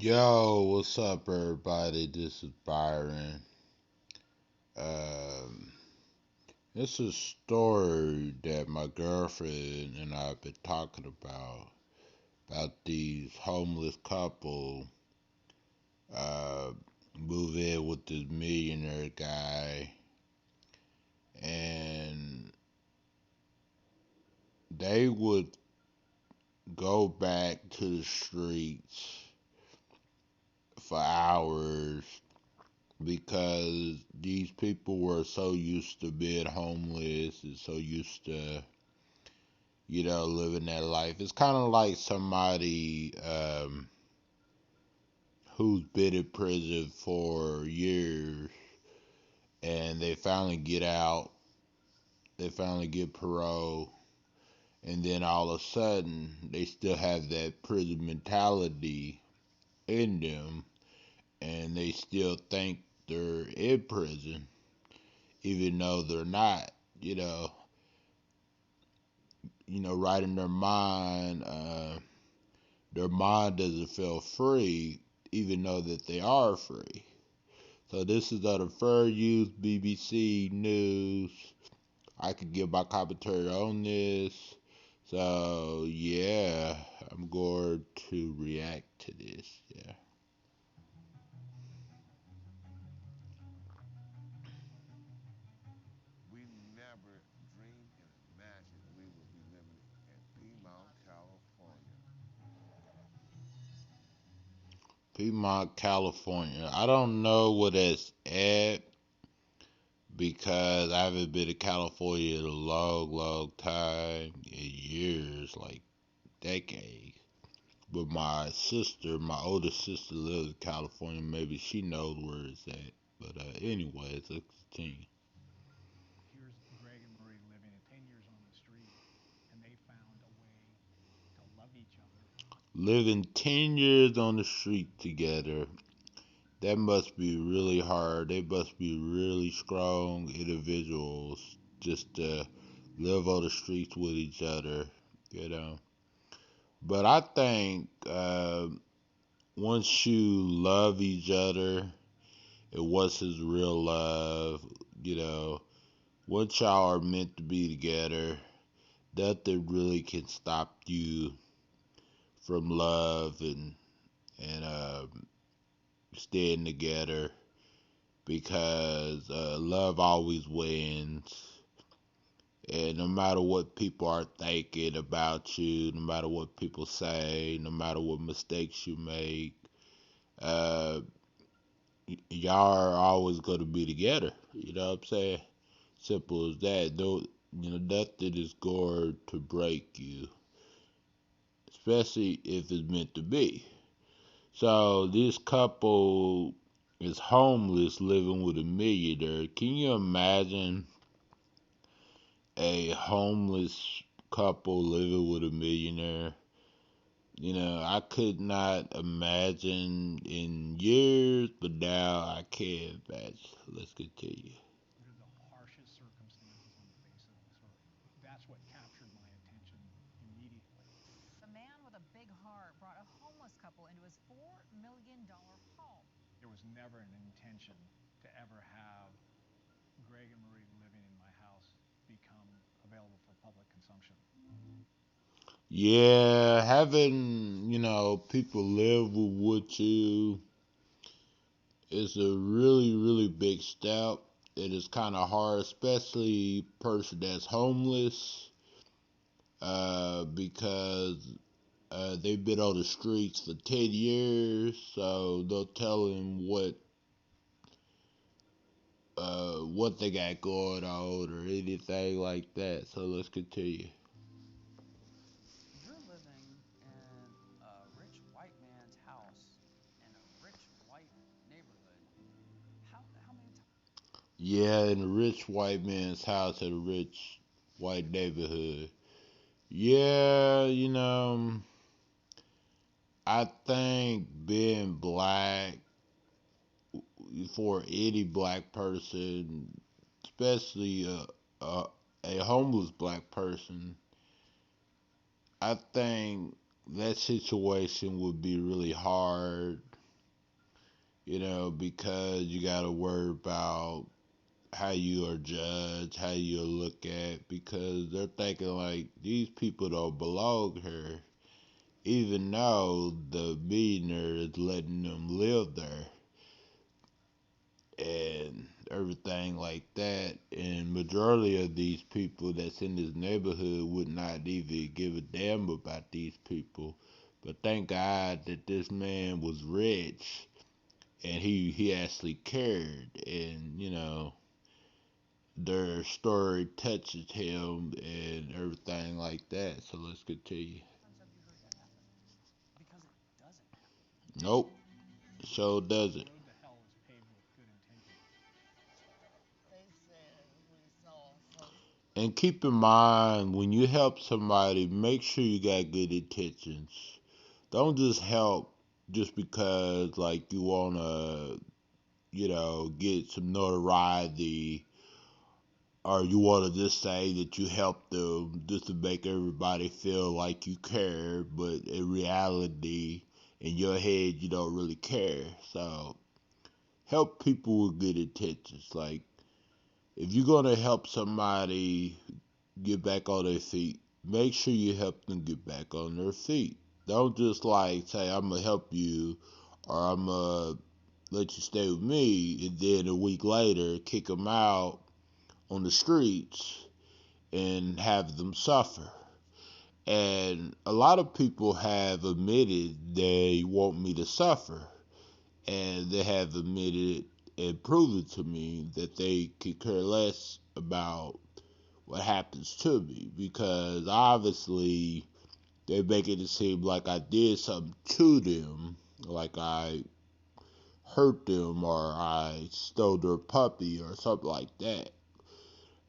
Yo, what's up, everybody? This is Byron. Um, it's a story that my girlfriend and I have been talking about these homeless couple uh, move in with this millionaire guy, and they would go back to the streets for hours because these people were so used to being homeless and so used to living that life. It's kind of like somebody who's been in prison for years and they finally get out, they finally get parole, and then all of a sudden they still have that prison mentality in them and they still think they're in prison even though they're not, you know. Right in their mind doesn't feel free, even though that they are free. So this is the Fair Use BBC News. I could give my commentary on this. So yeah, I'm going to react to this. Yeah. We never dreamed and imagined we would be living in Piedmont, California. Piedmont, California. I don't know what it's at because I haven't been to California in a long, long time, in years, like decades. But my older sister lives in California. Maybe she knows where it's at. But anyways, let's continue. Living 10 years on the street together, that must be really hard. They must be really strong individuals just to live on the streets with each other, you know. But I think once you love each other, and once it's real love, you know, once y'all are meant to be together, nothing really can stop you from love and staying together because love always wins. And no matter what people are thinking about you, no matter what people say, no matter what mistakes you make, uh, y'all are always going to be together. You know what I'm saying? Simple as that. Though, nothing is going to break you, especially if it's meant to be. So this couple is homeless living with a millionaire. Can you imagine a homeless couple living with a millionaire? I could not imagine in years, but now I can imagine. Let's continue. Yeah, having, people live with you is a really, really big step. It is kind of hard, especially person that's homeless, because they've been on the streets for 10 years, so they'll tell him what they got going on or anything like that. So let's continue. Yeah, in a rich white man's house in a rich white neighborhood. Yeah, I think being black for any black person, especially a homeless black person, I think that situation would be really hard because you got to worry about how you are judged, how you are looked at, because they're thinking like these people don't belong here, even though the millionaire is letting them live there and everything like that. And majority of these people that's in this neighborhood would not even give a damn about these people. But thank God that this man was rich and he actually cared, and their story touches him and everything like that. So let's continue. Nope, show doesn't. They said we saw some. And keep in mind, when you help somebody, make sure you got good intentions. Don't just help just because like you wanna, get some notoriety, or you wanna just say that you helped them just to make everybody feel like you care, but in reality, in your head, you don't really care. So help people with good intentions. Like if you're gonna help somebody get back on their feet, make sure you help them get back on their feet. Don't just like say I'm gonna help you or I'm gonna let you stay with me, and then a week later kick them out on the streets and have them suffer. And a lot of people have admitted they want me to suffer, and they have admitted and proven to me that they could care less about what happens to me, because obviously they're making it seem like I did something to them, like I hurt them or I stole their puppy or something like that.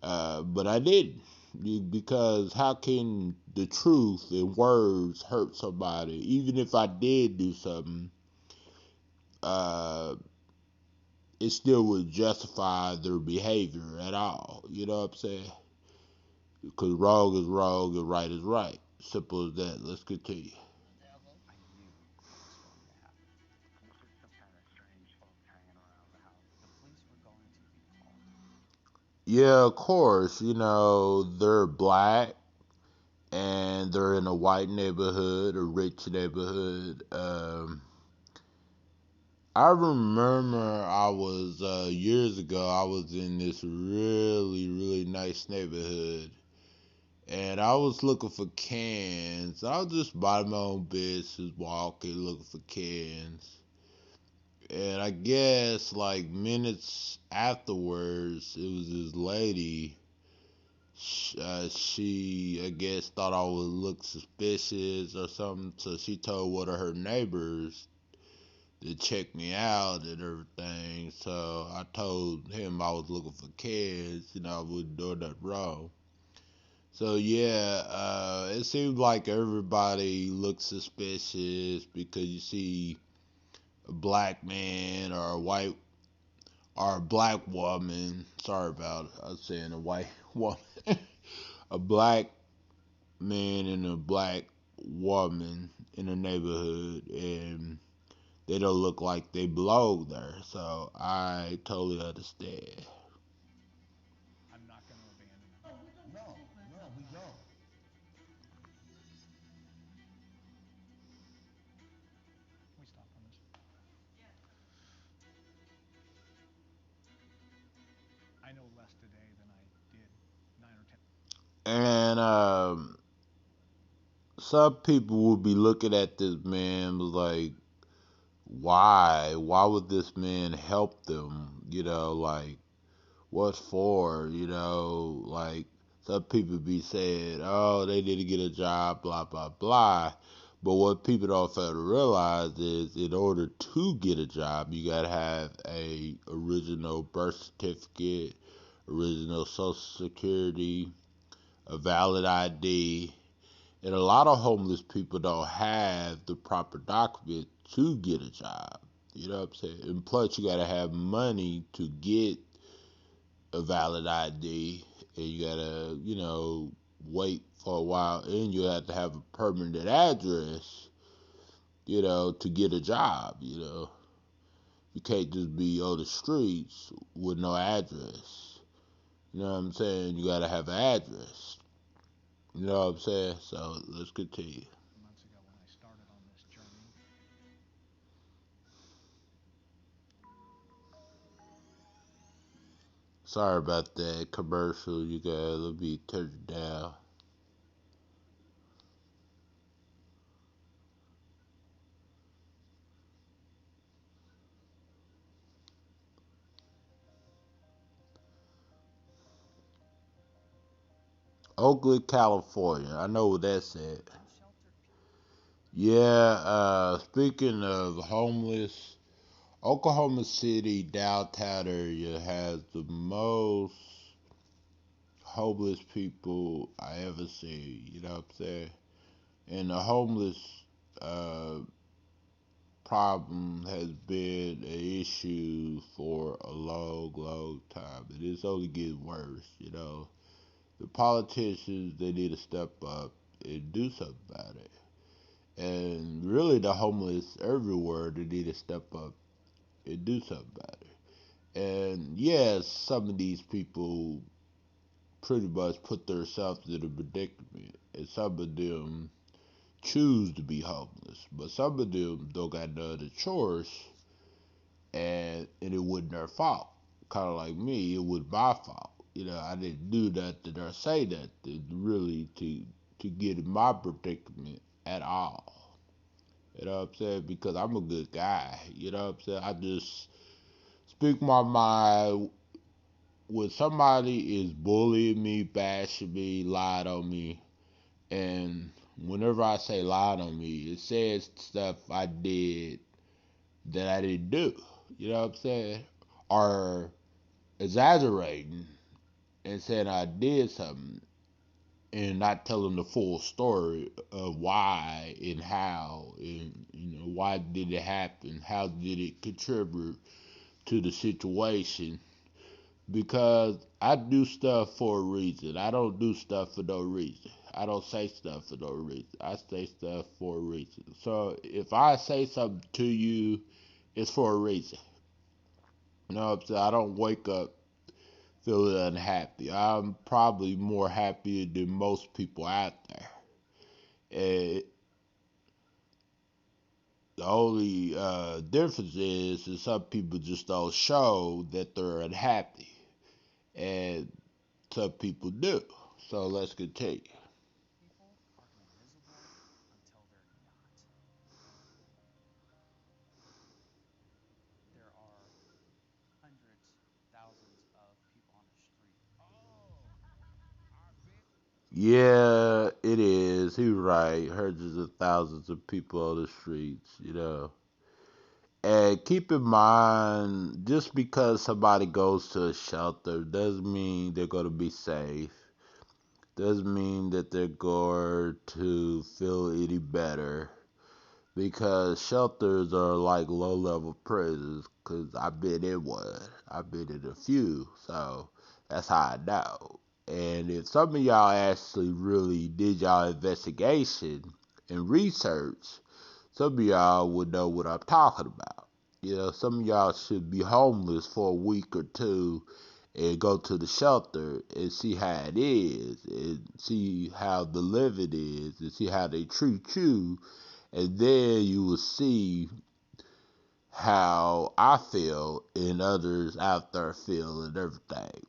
But I didn't. Because how can the truth and words hurt somebody? Even if I did do something, uh, it still would justify their behavior at all. You know what I'm saying? Because wrong is wrong and right is right. Simple as that. Let's continue. Devil. Yeah, of course. They're black and they're in a white neighborhood, a rich neighborhood. I remember I was years ago. I was in this really, really nice neighborhood, and I was looking for cans. I was just minding my own business, walking, looking for cans. And I guess like minutes afterwards, it was this lady. She, I guess, thought I would look suspicious or something, so she told one of her neighbors to check me out and everything. So I told him I was looking for kids, I wasn't doing that wrong. So yeah, it seems like everybody looks suspicious because you see a black man or a white or a black woman. Sorry about it. I was saying a white woman. A black man and a black woman in a neighborhood, and they don't look like they belong there. So I totally understand. No, no, we don't. And some people will be looking at this man like, why? Why would this man help them? Like, what for? Like some people be saying, oh, they need to get a job, blah blah blah. But what people don't fail to realize is, in order to get a job, you gotta have a original birth certificate, original social security, a valid ID, and a lot of homeless people don't have the proper document to get a job. You know what I'm saying? And plus, you gotta have money to get a valid ID, and you gotta, wait for a while, and you have to have a permanent address, to get a job. You can't just be on the streets with no address. You know what I'm saying? You gotta have an address. You know what I'm saying? So let's continue. Sorry about that commercial. You gotta let me turn it down. Oakland, California. I know what that's at. Yeah, speaking of homeless, Oklahoma City downtown area has the most homeless people I ever seen. You know what I'm saying? And the homeless uh, problem has been an issue for a long, long time, and it's only getting worse. You know, the politicians they need to step up and do something about it. And really, the homeless everywhere they need to step up and do something about it. And yes, some of these people pretty much put themselves in a predicament, and some of them choose to be homeless, but some of them don't got no other choice, and it wasn't their fault. Kind of like me, it was my fault. You know, I didn't do nothing or say nothing really to get in my predicament at all. You know what I'm saying? Because I'm a good guy. You know what I'm saying? I just speak my mind. When somebody is bullying me, bashing me, lied on me, and whenever I say lied on me, it says stuff I did that I didn't do. You know what I'm saying? Or exaggerating and saying I did something and not telling the full story of why and how and why did it happen? How did it contribute to the situation? Because I do stuff for a reason. I don't do stuff for no reason. I don't say stuff for no reason. I say stuff for a reason. So if I say something to you, it's for a reason. You know what I'm saying? I don't wake up feeling unhappy. I'm probably more happy than most people out there. And the only difference is some people just don't show that they're unhappy, and some people do. So let's continue. Yeah, it is. He's right. Hundreds of thousands of people on the streets, you know. And keep in mind, just because somebody goes to a shelter doesn't mean they're going to be safe. Doesn't mean that they're going to feel any better. Because shelters are like low level prisons. Because I've been in one, I've been in a few. So that's how I know. And if some of y'all actually really did y'all investigation and research, some of y'all would know what I'm talking about. You know, some of y'all should be homeless for a week or two and go to the shelter and see how it is and see how the living is and see how they treat you. And then you will see how I feel and others out there feel and everything.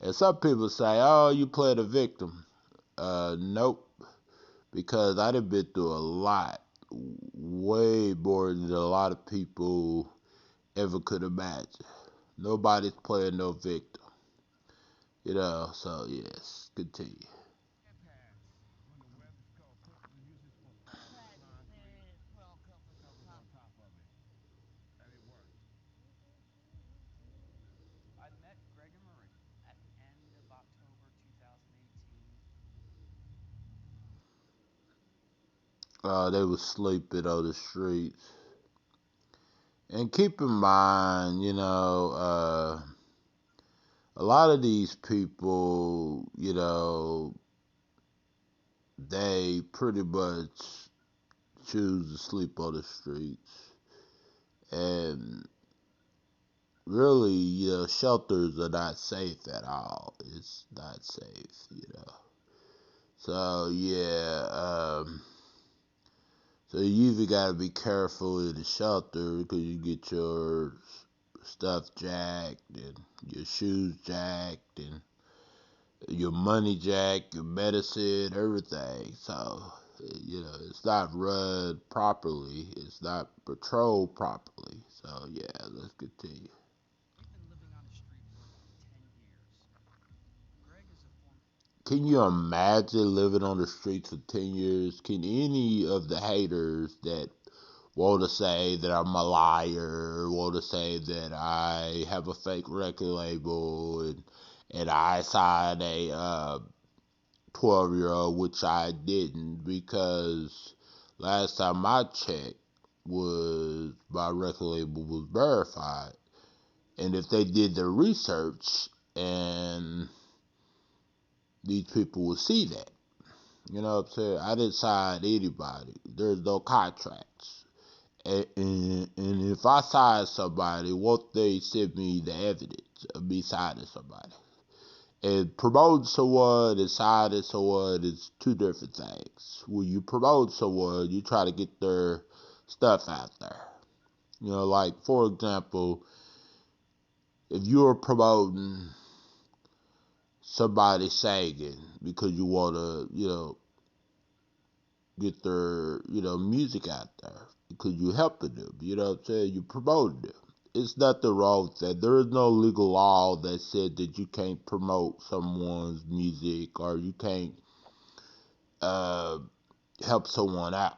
And some people say, oh, you play the victim. Nope. Because I done been through a lot, way more than a lot of people ever could imagine. Nobody's playing no victim, you know. So yes, continue. They was sleeping on the streets, and keep in mind, a lot of these people, they pretty much choose to sleep on the streets, and really, shelters are not safe at all. It's not safe. So yeah, so you either gotta be careful in the shelter because you get your stuff jacked and your shoes jacked and your money jacked, your medicine, everything. So it's not run properly. It's not patrolled properly. So yeah, let's continue. Can you imagine living on the streets for 10 years? Can any of the haters that want to say that I'm a liar, want to say that I have a fake record label and I signed a 12-year-old, which I didn't because last time I checked was my record label was verified. And if they did their research and these people would see that. You know what I'm saying? I didn't sign anybody. There's no contracts. And if I sign somebody, won't they send me the evidence of me signing somebody? And promoting someone and signing someone is two different things. When you promote someone, you try to get their stuff out there. Like for example, if you're promoting somebody singing because you want to, get their, music out there because you helping them. You know what I'm saying? You promoting them. It's nothing wrong with that. There is no legal law that said that you can't promote someone's music or you can't uh, help someone out.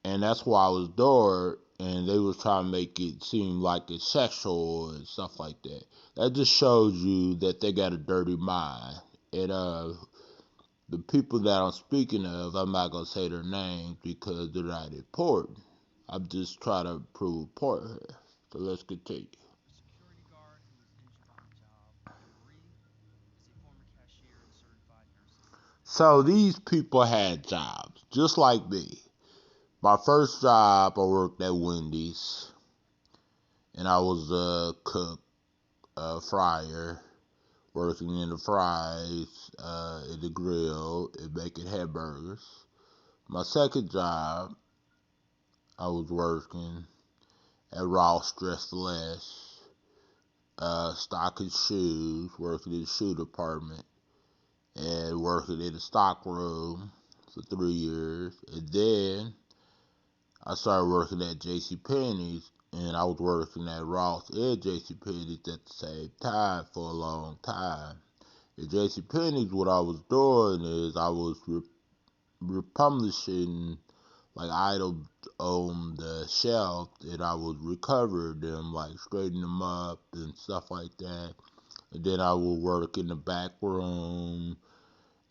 And that's why I was there and they was trying to make it seem like it's sexual and stuff like that. That just shows you that they got a dirty mind. And the people that I'm speaking of, I'm not gonna say their names because they're not important. I'm just trying to prove a point here. So let's continue. So these people had jobs, just like me. My first job, I worked at Wendy's, and I was a cook, a fryer, working in the fries, in the grill, and making hamburgers. My second job, I was working at Ross Dress for Less, stocking shoes, working in the shoe department, and working in the stock room for 3 years. And then I started working at J.C. Penney's, and I was working at Ross and J.C. Penney's at the same time for a long time. At J.C. Penney's, what I was doing is I was republishing like items on the shelf, and I would recover them, like straighten them up and stuff like that. And then I would work in the back room,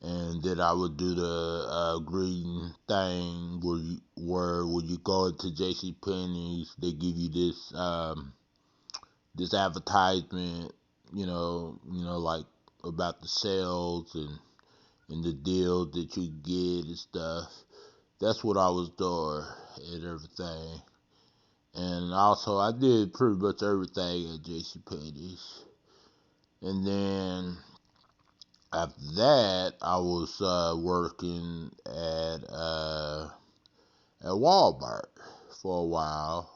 and then I would do the greeting thing where when you go into J.C. Penney's, they give you this advertisement, like about the sales and the deals that you get and stuff. That's what I was doing and everything. And also, I did pretty much everything at J.C. Penney's. And then after that, I was working at Walmart for a while.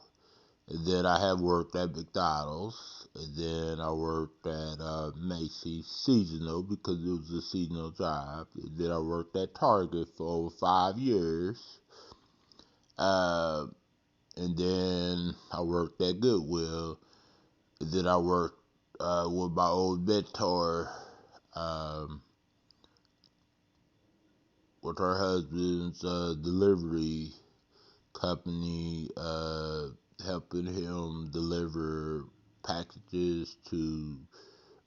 And then I have worked at McDonald's. And then I worked at Macy's seasonal because it was a seasonal job. And then I worked at Target for over 5 years. Uh, and then I worked at Goodwill. And then I worked with my old mentor, um, with her husband's delivery company, helping him deliver packages to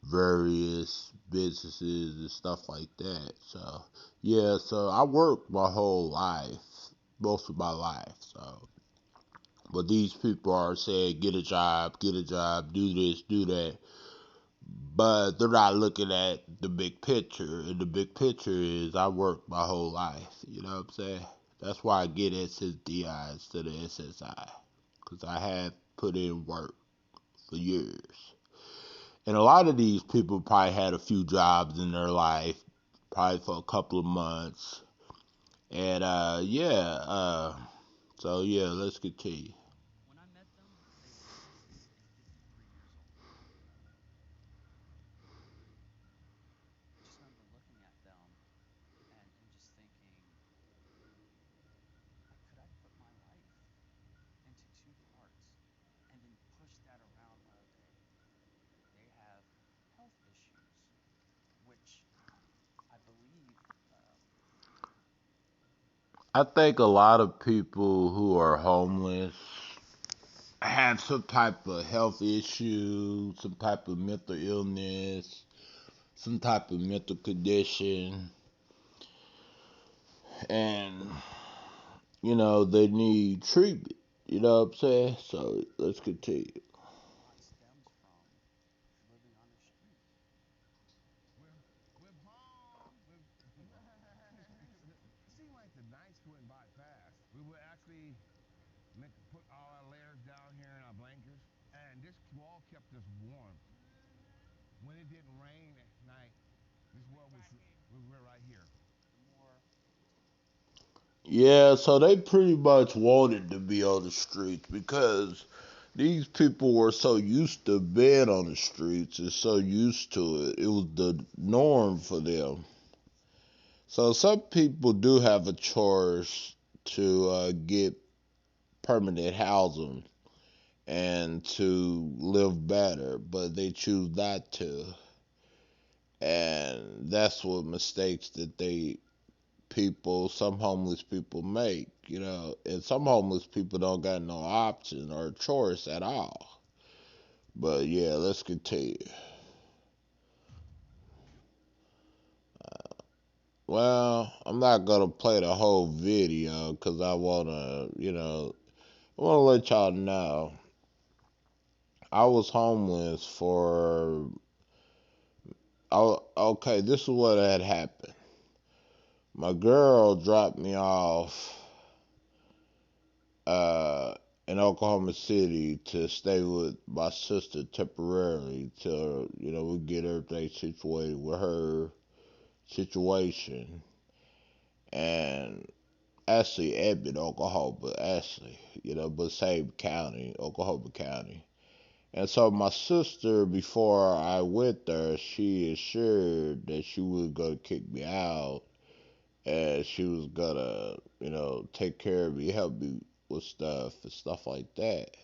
various businesses and stuff like that. So, yeah, so I worked my whole life, most of my life. So, but these people are saying, get a job, do this, do that. But they're not looking at the big picture. And the big picture is I worked my whole life. You know what I'm saying? That's why I get SSDI instead of SSI. Because I have put in work for years. And a lot of these people probably had a few jobs in their life, probably for a couple of months. And so yeah, let's continue. When I met them, they were 50 and 53 years old. I just remember looking at them and just thinking, could I put my life into two parts and then push that around all day? They have health issues, which I believe, I think a lot of people who are homeless have some type of health issue, some type of mental illness, some type of mental condition, and they need treatment. You know what I'm saying? So let's continue. a lot stems from living on the street. We're home. It seemed like the nights went by fast. We would actually put all our layers down here in our blankets, and this wall kept us warm. When it didn't rain at night, this wall was right here. The more Yeah, so they pretty much wanted to be on the streets because these people were so used to being on the streets and so used to it. It was the norm for them. So some people do have a choice to get permanent housing and to live better, but they choose not to. And that's what mistakes that some homeless people make, and some homeless people don't got no option or choice at all. But yeah, let's continue. Well, I'm not gonna play the whole video because I wanna let y'all know I was homeless for. Okay, this is what had happened. My girl dropped me off uh, in Oklahoma City to stay with my sister temporarily till we get everything situated with her situation. And actually Edmond, Oklahoma, actually, but same county, Oklahoma County. And so my sister, before I went there, she assured that she was gonna kick me out and she was gonna, take care of me, help me with stuff and stuff like that.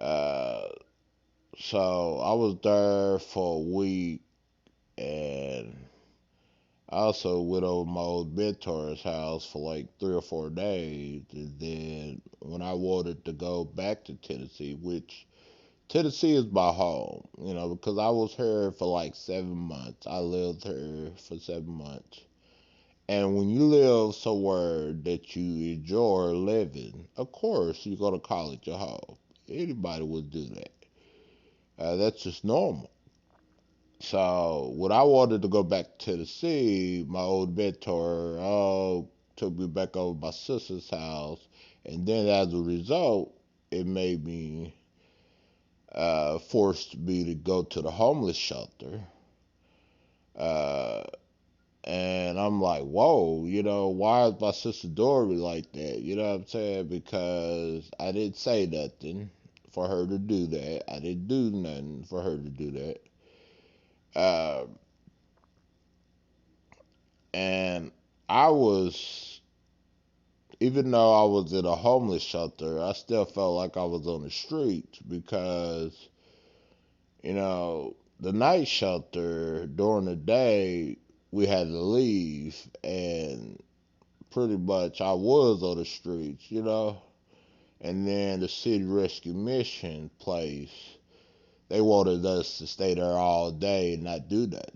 Uh, so I was there for a week, and I also went over my old mentor's house for like 3 or 4 days, and then when I wanted to go back to Tennessee, which Tennessee is my home, because I was here for like 7 months. I lived here for 7 months. And when you live somewhere that you enjoy living, of course you're gonna call it your home. Anybody would do that. That's just normal. So when I wanted to go back to Tennessee, my old mentor took me back over my sister's house, and then as a result, it made me forced me to go to the homeless shelter. Uh, And I'm like, whoa, why is my sister doing me like that? You know what I'm saying? Because I didn't say nothing for her to do that. I didn't do nothing for her to do that. Uh, and I was, even though I was in a homeless shelter, I still felt like I was on the streets because, the night shelter during the day, we had to leave. And pretty much I was on the streets. And then the city rescue mission place, they wanted us to stay there all day and not do that.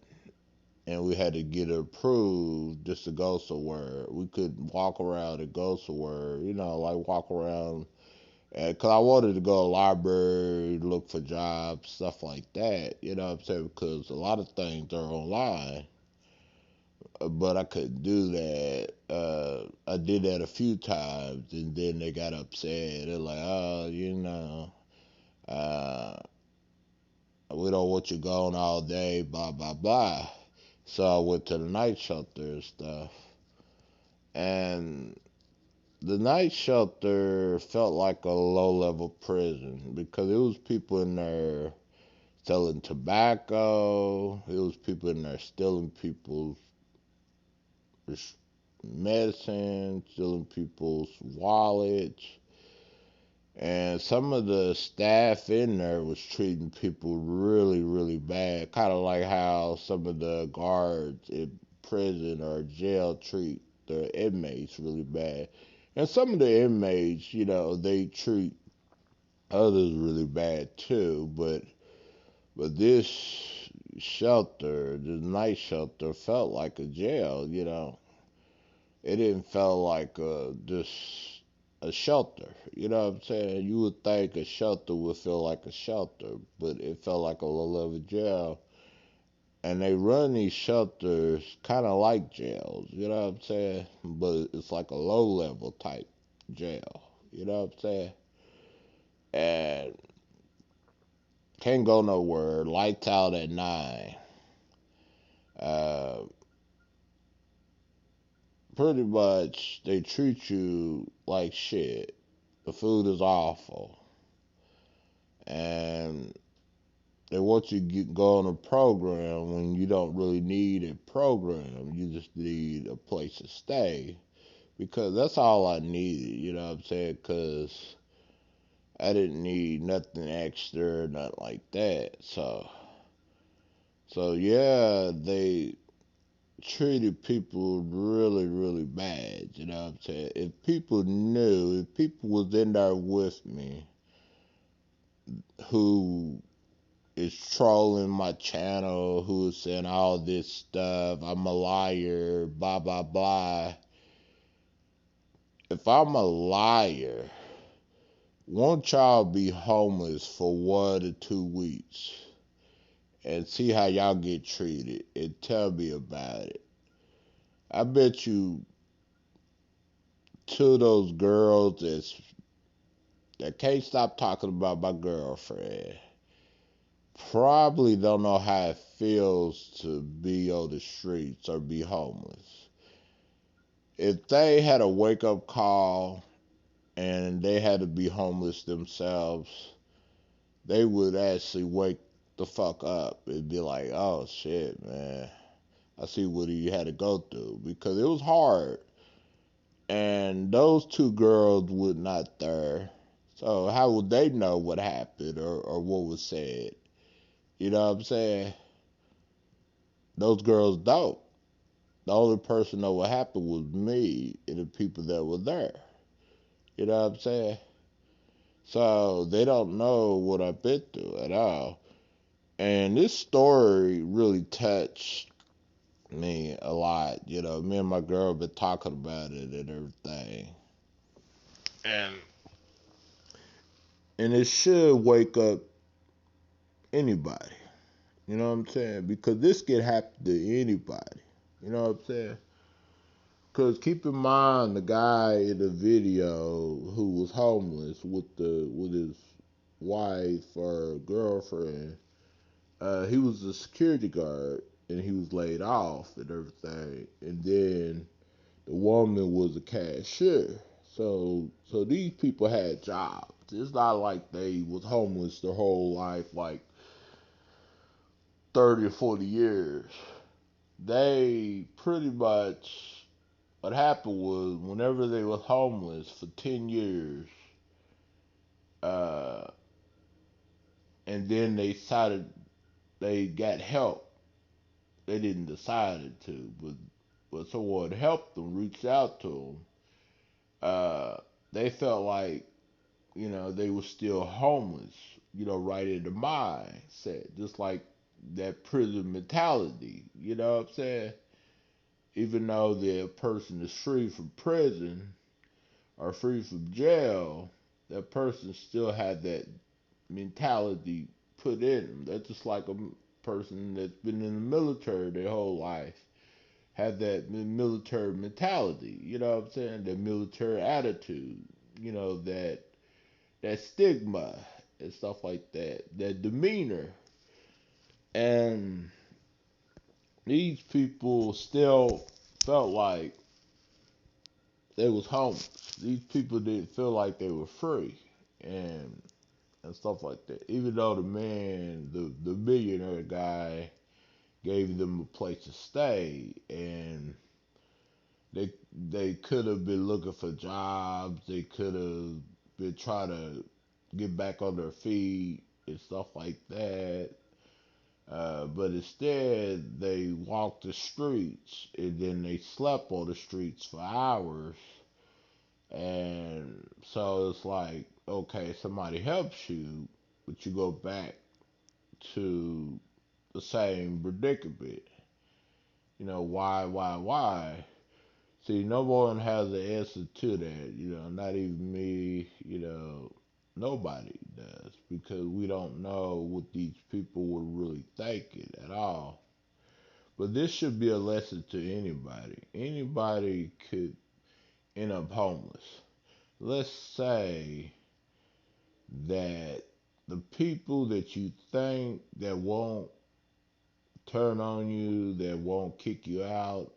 And we had to get it approved just to go somewhere. We couldn't walk around and go somewhere, like walk around. Because I wanted to go to the library, look for jobs, stuff like that. You know what I'm saying? Because a lot of things are online, but I couldn't do that. I did that a few times, and then they got upset. They're like, "Oh, uh, We don't want you gone all day, blah, blah, blah. So I went to the night shelter and stuff. And the night shelter felt like a low level prison because it was people in there selling tobacco, it was people in there stealing people's medicine, stealing people's wallets. And some of the staff in there was treating people really, really bad. Kind of like how some of the guards in prison or jail treat the inmates really bad. And some of the inmates, they treat others really bad too. But this shelter, the night shelter, felt like a jail. It didn't feel like just a shelter. You know what I'm saying? You would think a shelter would feel like a shelter, but it felt like a low level jail. And they run these shelters kind of like jails. You know what I'm saying? But it's like a low level type jail. You know what I'm saying? And can't go nowhere. Lights out at 9. Uh, Pretty much they treat you like shit. The food is awful, and they want you to go on a program when you don't really need a program. You just need a place to stay because that's all I needed. You know what I'm saying? Because I didn't need nothing extra, nothing like that. So yeah, they treated people really, really bad. You know what I'm saying? If people knew, if people was in there with me who is trolling my channel, who is saying all this stuff, I'm a liar, blah, blah, blah. If I'm a liar, won't y'all be homeless for 1 to 2 weeks and see how y'all get treated and tell me about it? I bet you two of those girls that can't stop talking about my girlfriend probably don't know how it feels to be on the streets or be homeless. If they had a wake up call and they had to be homeless themselves, they would actually wake the fuck up and be like, oh shit, man, I see what you had to go through because it was hard. And those two girls were not there. So how would they know what happened or what was said? You know what I'm saying? Those girls don't. The only person that what happened was me and the people that were there. You know what I'm saying? So they don't know what I've been through at all. And this story really touched me a lot. Me and my girl been talking about it and everything. And it should wake up anybody. You know what I'm saying? Because this could happen to anybody. You know what I'm saying? Because keep in mind the guy in the video who was homeless with his wife or girlfriend. He was a security guard and he was laid off and everything. And then the woman was a cashier. So these people had jobs. It's not like they was homeless their whole life, like 30 or 40 years. They pretty much, what happened was whenever they was homeless for 10 years, uh, and then they decided they got help. They didn't decide to, but someone helped them, reached out to them. They felt like they were still homeless, right in the mindset, just like that prison mentality. You know what I'm saying? Even though the person is free from prison or free from jail, that person still had that mentality put in them. That's just like a person that's been in the military their whole life. Have that military mentality, you know what I'm saying? That military attitude, that stigma and stuff like that, that demeanor. And these people still felt like they was homeless. These people didn't feel like they were free and and stuff like that. Even though the millionaire guy gave them a place to stay, and they could have been looking for jobs. They could have been trying to get back on their feet and stuff like that. But instead, they walked the streets and then they slept on the streets for hours. And so it's like, okay, somebody helps you, but you go back to the same predicament. Why? See, no one has the answer to that. Not even me. Nobody does because we don't know what these people were really thinking at all. But this should be a lesson to anybody. Anybody could end up homeless. Let's say that the people that you think that won't turn on you, that won't kick you out,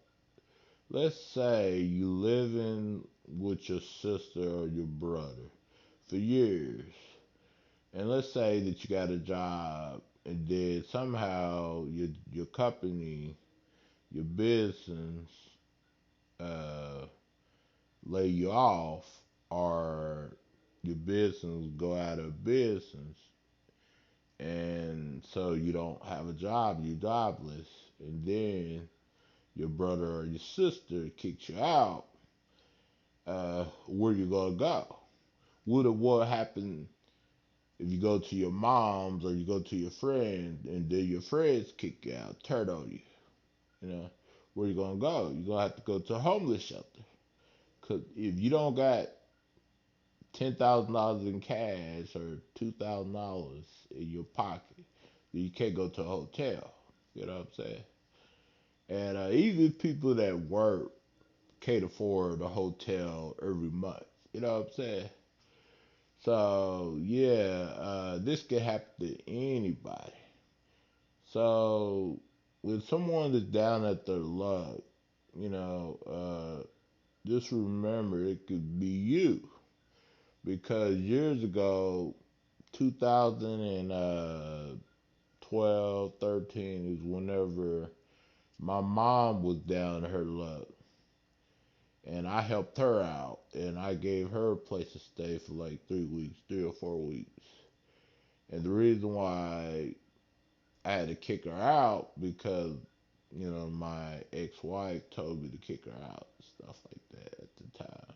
let's say you living with your sister or your brother for years, and let's say that you got a job, and then somehow your company, your business, uh, lay you off, or your business go out of business, and so you don't have a job, you're jobless, and then your brother or your sister kicks you out. Where you gonna go? What happen if you go to your mom's or you go to your friend and then your friends kick you out, turn on you? You know, where you gonna go? You're gonna have to go to a homeless shelter. Cause if you don't got $10,000 in cash or $2,000 in your pocket, then you can't go to a hotel. You know what I'm saying? And even people that work can't afford a hotel every month. You know what I'm saying? So yeah, this can happen to anybody. So when someone is down at their luck, you know, just remember it could be you because years ago, 2012, 13 is whenever my mom was down her luck, and I helped her out, and I gave her a place to stay for like 3 weeks, 3 or 4 weeks. And the reason why I had to kick her out because my ex-wife told me to kick her out, stuff like that at the time.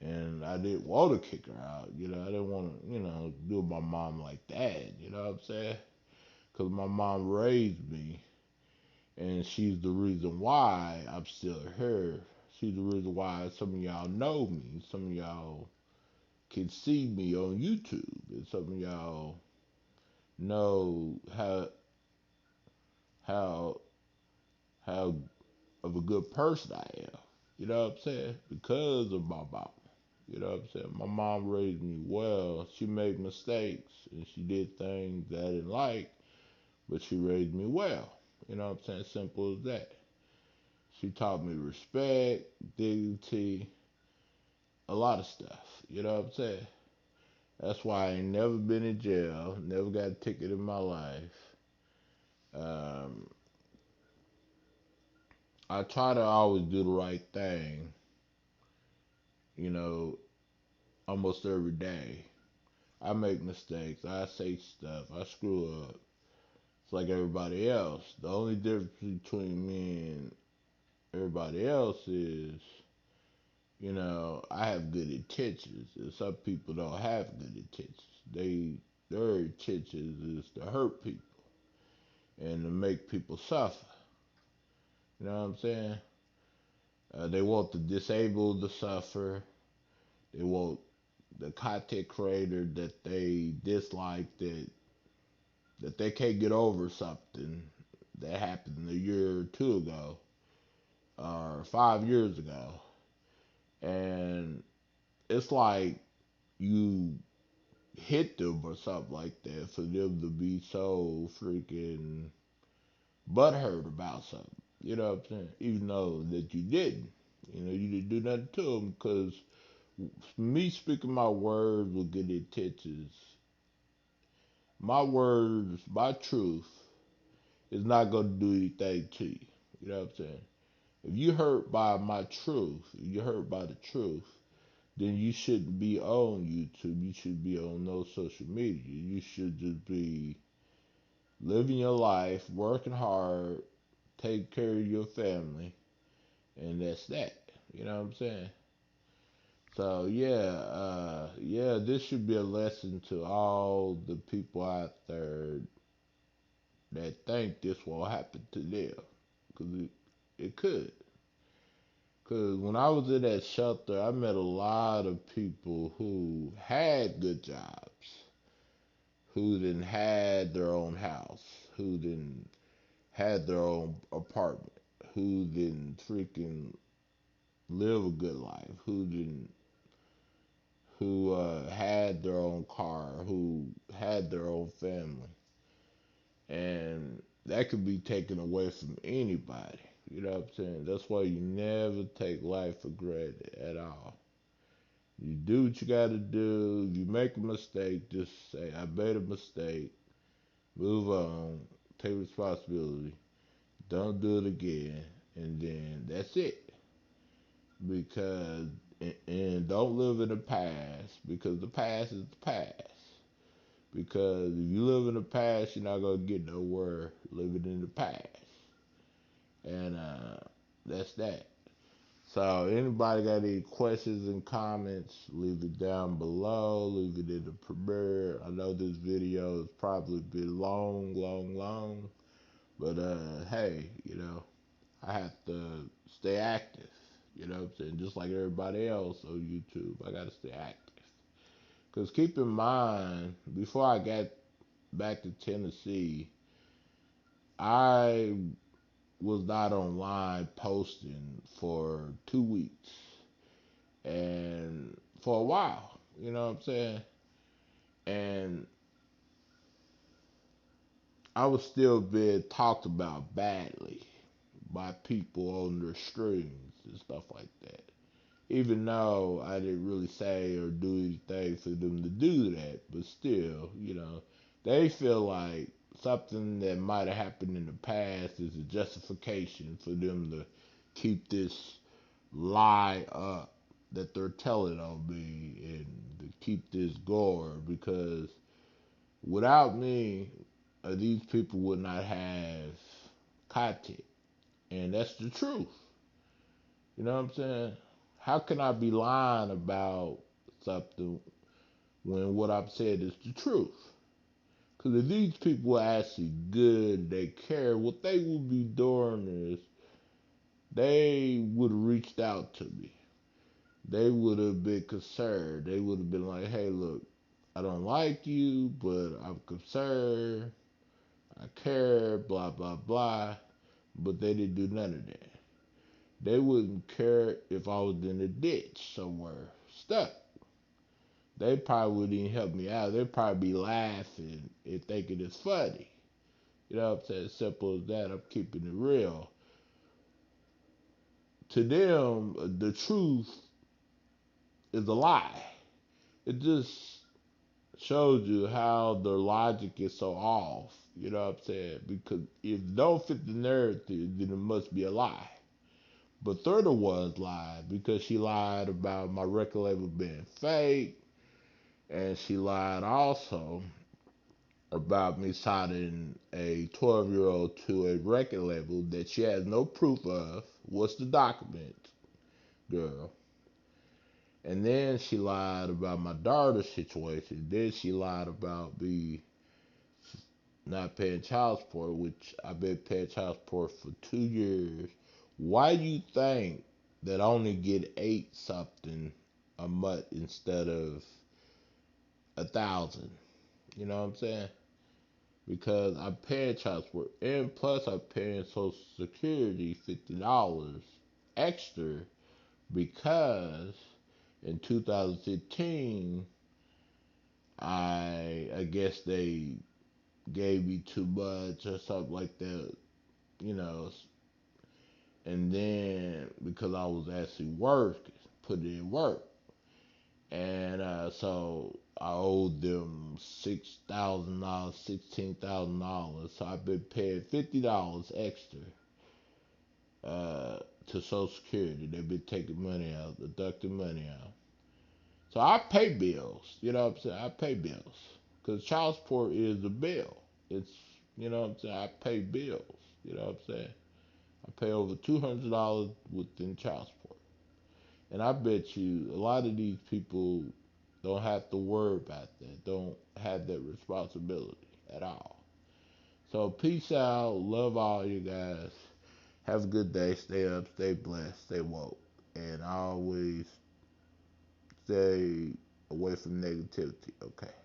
And I didn't want to kick her out. I didn't want to, do my mom like that. You know what I'm saying? Because my mom raised me, and she's the reason why I'm still here. She's the reason why some of y'all know me. Some of y'all can see me on YouTube, and some of y'all know how how of a good person I am. You know what I'm saying? Because of my mom. You know what I'm saying? My mom raised me well. She made mistakes and she did things that I didn't like, but she raised me well. You know what I'm saying? Simple as that. She taught me respect, dignity, a lot of stuff. You know what I'm saying? That's why I ain't never been in jail, never got a ticket in my life. Um, I try to always do the right thing, you know, almost every day. I make mistakes, I say stuff, I screw up. It's like everybody else. The only difference between me and everybody else is, I have good intentions, and some people don't have good intentions. Their intentions is to hurt people and to make people suffer. You know what I'm saying? They want the disabled to suffer. They want the content creator that they dislike that they can't get over something that happened a year or two ago or 5 years ago. And it's like you hit them or something like that for them to be so freaking. butthurt about something. You know what I'm saying? Even though that you didn't. You know, you didn't do nothing to them because me speaking my words with good intentions, my words, my truth is not going to do anything to you. You know what I'm saying? If you hurt by my truth, if you're hurt by the truth, then you shouldn't be on YouTube. You should be on no social media. You should just be living your life, working hard, taking care of your family, and that's that. You know what I'm saying? So yeah, this should be a lesson to all the people out there that think this will happen to them, because it could. Because when I was in that shelter, I met a lot of people who had good jobs, who then had their own house, who then had their own apartment, who then freaking live a good life, who had their own car, who had their own family, and that could be taken away from anybody. You know what I'm saying? That's why you never take life for granted at all. You do what you gotta do. If you make a mistake, just say, I made a mistake. Move on. Take responsibility. Don't do it again. And then that's it. Because, and don't live in the past. Because the past is the past. Because if you live in the past, you're not going to get nowhere living in the past. And that's that. So anybody got any questions and comments, leave it down below, leave it in the premiere. I know this video has probably been long, but hey, you know, I have to stay active. You know what I'm saying? Just like everybody else on YouTube, I gotta stay active. Cause keep in mind, before I got back to Tennessee, I was not online posting for 2 weeks. And for a while, you know what I'm saying? And I was still being talked about badly by people on their streams and stuff like that. Even though I didn't really say or do anything for them to do that, but still, you know, they feel like something that might have happened in the past is a justification for them to keep this lie up that they're telling on me and to keep this going, because without me, these people would not have content. And that's the truth. You know what I'm saying? How can I be lying about something when what I've said is the truth? Because if these people were actually good, they care, what they would be doing is they would have reached out to me. They would have been concerned. They would have been like, hey, look, I don't like you, but I'm concerned. I care, blah, blah, blah. But they didn't do none of that. They wouldn't care if I was in a ditch somewhere, stuck. They probably wouldn't even help me out. They'd probably be laughing and thinking it's funny. You know what I'm saying? Simple as that. I'm keeping it real. To them, the truth is a lie. It just shows you how their logic is so off. You know what I'm saying? Because if it don't fit the narrative, then it must be a lie. But they're the ones lied, because she lied about my record label being fake, and she lied also about me signing a 12-year-old to a record label that she has no proof of. What's the document, girl? And then she lied about my daughter's situation. Then she lied about me not paying child support, which I've been paying child support for 2 years. Why do you think that I only get eight something a month instead of 1,000? You know what I'm saying? Because I'm paying child support, and plus I'm paying Social Security $50 extra, because in 2015 I guess they gave me too much or something like that. you know, and then because I was actually working, put in work, and so I owed them $6,000, $16,000. So I've been paying $50 extra uh, to Social Security. They've been taking money out, deducting money out. So I pay bills. You know what I'm saying? I pay bills because child support is a bill. It's you know what I'm saying. I pay bills. You know what I'm saying? I pay over $200 within child support, and I bet you a lot of these people don't have to worry about that. Don't have that responsibility at all. So peace out. Love all you guys. Have a good day. Stay up. Stay blessed. Stay woke. And always stay away from negativity. Okay.